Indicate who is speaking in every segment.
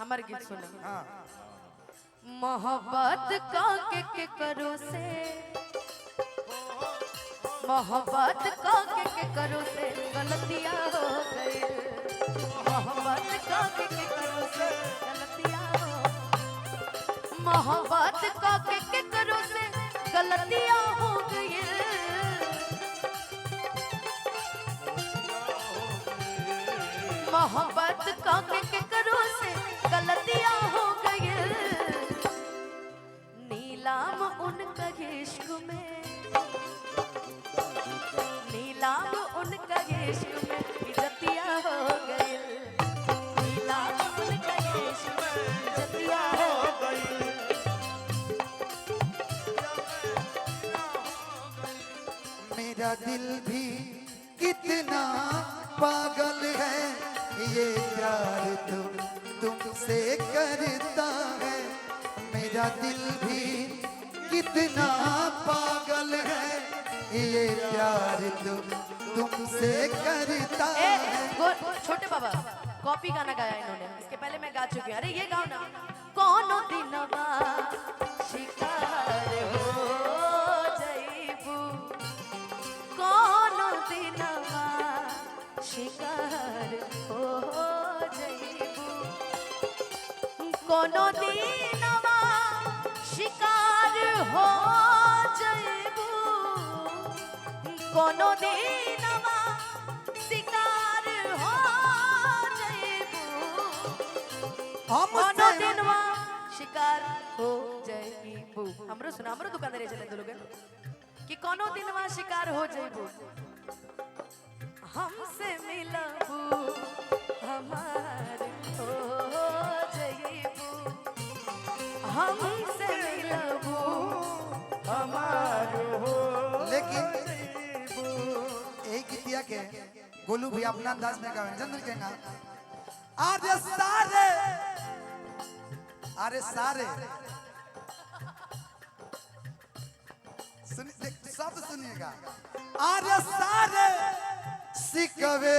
Speaker 1: हमारे गीत सुनो।
Speaker 2: हाँ
Speaker 1: मोहब्बत का के करो से, मोहब्बत का के करो से गलतियां हो गई। मोहब्बत का के करो से गलतियां हो, मोहब्बत का के करो से गलतियां हो गई। मोहब्बत का के करो से गलतियां हो गई। नीलाम उनका इश्क में, नीलाम उनका इश्क में इज्जतियां हो गई। नीलाम उनका इश्क में इज्जतियां हो गई।
Speaker 2: मेरा दिल भी कितना पागल है, ये प्यार तुमसे करता है। मेरा दिल भी कितना पागल है, ये प्यार तुमसे करता है।
Speaker 1: छोटे बाबा कॉपी गाना गाया इन्होंने, इसके पहले मैं गा चुकी हूँ। अरे ये गाओ ना। कोनो दिनवा शिकार हो जइबू, कोनो दिनवा शिकार हो जइबू, कोनो दिनवा शिकार हो जइबू, कोनो दिनवा शिकार हो जइबू, कोनो दिनवा शिकार हो जइबू। हमरो सुना, हमरो दुकानदार चले दो लोग कि कोनो दिनवा शिकार हो जइबू, हमसे मिलबू हमार हो जइबू, हमसे मिलबू हमार हो।
Speaker 2: लेकिन एक गीतिया के गोलू भी अपना अंदाज में गावे जनरल कहना, अरे सारे, अरे सारे शब्द सुनिएगा, अरे सारे सिकवे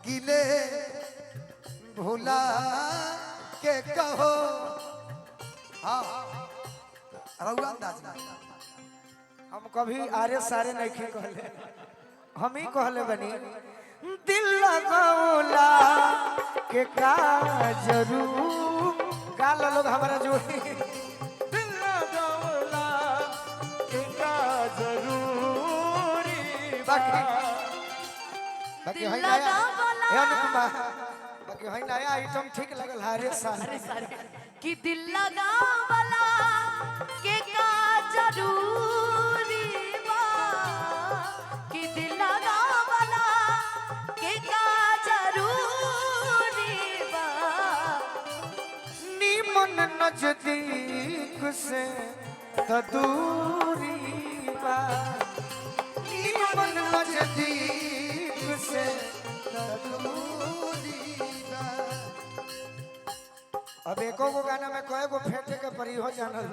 Speaker 2: गिले भुला के कहो। हाँ रहुआ अंदाज में
Speaker 3: हम कभी आरे सारे नहीं कहले, हम ही कहले बनी दिल लगौला के का जरूर गाल लोग हमारा जोड़ी। दिल लगौला के का जरूरी बाकी बाकी है नया हे अनुपमा, बाकी है नया आइटम ठीक लगल हारे सारे
Speaker 1: कि दिल लगावला के का जरूरी बा, कि दिल लगावला के का जरूरी बा।
Speaker 3: निमन नजदीक से त दूरी बा, निमन नजदीक से त दूरी बा। अब एको गो गाना में कए गो फेंटे के परी हो जानल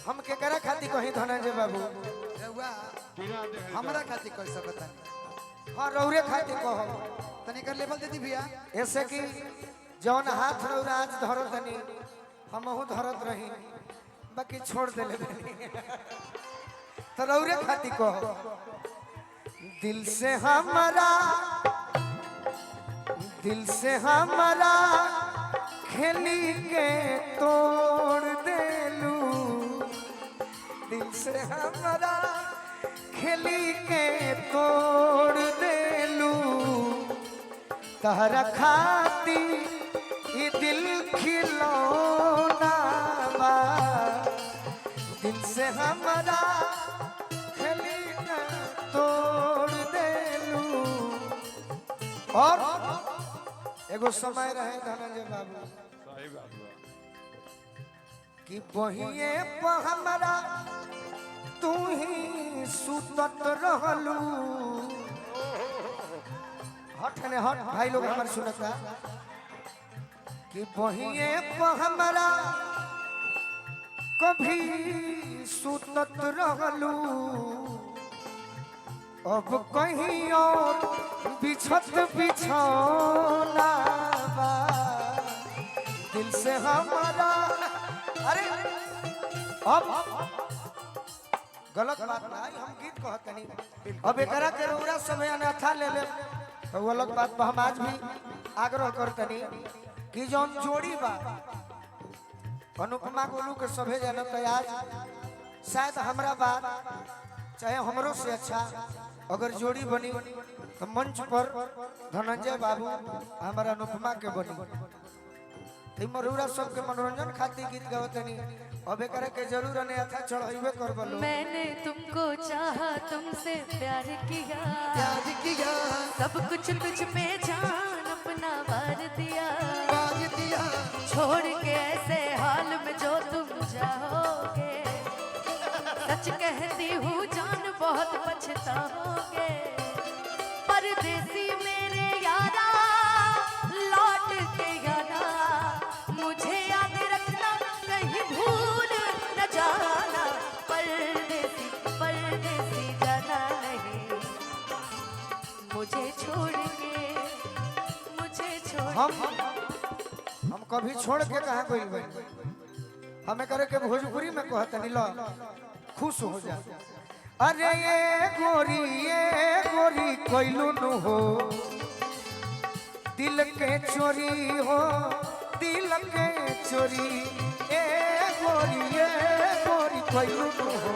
Speaker 3: हम के करा खाती कहीं धनंजय बाबू
Speaker 2: रहुआ हमरा खातिर कह सकता है।
Speaker 3: हाँ रौरे खाती कहो
Speaker 2: तनी कर लेवल दे दी भैया,
Speaker 3: ऐसे कि जौन हाथ रौरा आज धरो तनी हमहू धरत रही, बाकी छोड़ देले बनी तो रौरे खाती कहो। दिल से हमारा, दिल से हमारा खेली के तोड़ देलू, दिल से हमारा खेली के तोड़ देलू। तहरा खाती ये दिल खिलौना बा, दिल से हमारा खेली के तोड़ देलू। और एगो समय रहे धनंजय बाबू कि बहिए पर हमरा तू ही सुतत रहलू। हट ने हट भाई लोग हमारे सुनता कि बहिए पर हमरा कभी सुतत रहलू, अब कहीं और बिछत बिछौना बा। दिल से हमारा। अरे अब गलत बात ना है, हम गीत कहते नहीं। अब एकरा के रौरा समय अनाथा ले ले तो वो अलग बात बा। हम आज भी आग्रह करतनी कि जौन जोड़ी बा अनुपमा गोलू के सभे जाना तो आज शायद हमरा बात चाहे हमरो से अच्छा अगर जोड़ी बनी तो मंच पर धनंजय बाबू हमारा अनुपमा के बनी। तो मरुरा सबके मनोरंजन खातिर गीत गावतनी अबे करे के जरूर ने अच्छा चढ़ाइबे कर बोलो।
Speaker 1: मैंने तुमको चाहा तुमसे प्यार किया सब कुछ तुझ पे जान अपना वार दिया छोड़ के ऐसे हाल में जो तुम जाओगे सच कहती हूँ जान बहुत पछताओगे परदेसी मेरे यारा लौट के यारा मुझे याद रखना कहीं भूल न जाना परदेसी परदेसी जाना नहीं मुझे छोड़
Speaker 3: हम कभी छोड़ के कहाँ कोई बन हमें करे के भोजपुरी में कहते नहीं लो खुश हो जा। अरे ये गोरी कोइलू नु हो दिल के चोरी हो दिल के चोरी ए गोरी कोइलू नु हो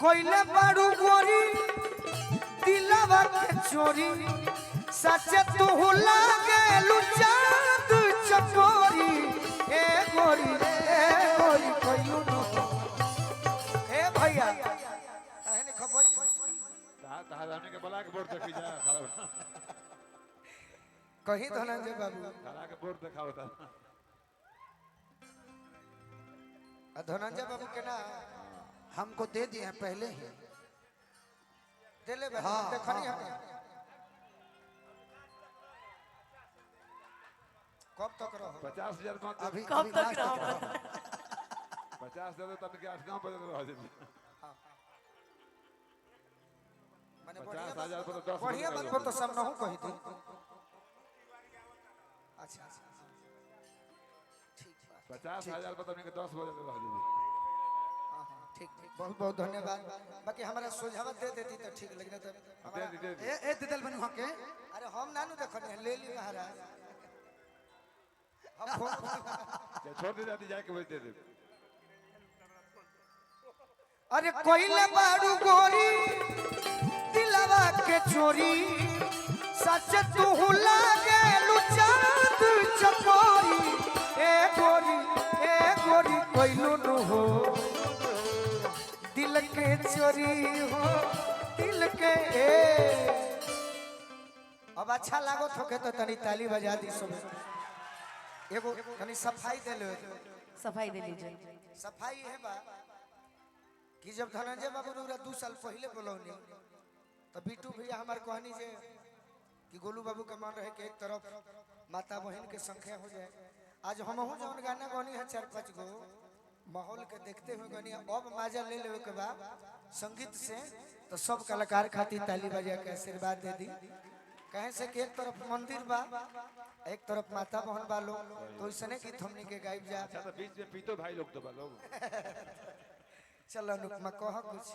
Speaker 3: कोइले बारू गोरी दिलवा के चोरी सच तू लागे लुचाद चकोरी ए गोरी कोइलू नु ए भैया कहने खबर
Speaker 4: ताहाने के बोला के बोर्ड देखी जा खड़ा
Speaker 3: कहीं धनंजय बाबू
Speaker 4: खड़ा के बोर्ड दिखाओ था
Speaker 3: धनंजय बाबू के ना
Speaker 2: हमको दे दिए हैं पहले ही।
Speaker 3: दिले
Speaker 2: हाँ,
Speaker 3: देखनी
Speaker 2: हाँ,
Speaker 3: है कब तक रहो
Speaker 4: 50,000 मत
Speaker 2: अभी
Speaker 1: कब
Speaker 2: अभी
Speaker 1: तक
Speaker 2: लास्ट
Speaker 1: रहो?
Speaker 2: रहो।
Speaker 4: 50 दे दो तब के 8 गांव बदल रहा है
Speaker 3: माने
Speaker 4: 50,000 पर तो 10
Speaker 3: बढ़िया बात पर तो सब ना हो कही थी। अच्छा ठीक बात
Speaker 4: 50,000 पर तब के 10 बदल रहा है
Speaker 3: ठीक बहुत बहुत धन्यवाद। बाकी हमारा सुझाव दे देती तो ठीक लेकिन तो हमारा
Speaker 4: दे
Speaker 2: ए दिदल बनू के
Speaker 3: अरे हम नानू देखने ले ली महाराज हम फोन
Speaker 4: छोड़ दे जाती जाके बोल दे दे
Speaker 3: अरे कोइले बारू गोरी दिलवा के चोरी सच तू लागे लुचाद चकोरी ए गोरी कोइलू नु हो दिल के चोरी हो दिल के अब अच्छा लागो थोके तो तनी ताली बजा दी सब एगो तनी सफाई दे लो
Speaker 1: सफाई दे लीजिए
Speaker 3: सफाई है बा कि जब धनंजय बाबू रउरा 2 साल पहले बोलौनी तो बीटू भैया हमार कहनी जे कि गोलू बाबू के मन रहे कि एक तरफ माता बहन के संख्या हो जाए। आज हमहू जौन गाना गनी है 4-5 गो माहौल के देखते हुए गनी अब माजा ले लेवे के बाद संगीत से तो सब कलाकार खातिर ताली बजा के आशीर्वाद दे दी। कहे से कि एक तरफ मंदिर बा एक तरफ माता बहन बा लोग तो इसने गीत हमनी के गाइब जा।
Speaker 4: अच्छा तो बीच में पीतो भाई लोग तो बा लोग
Speaker 3: चलो अनुपमा कह कुछ।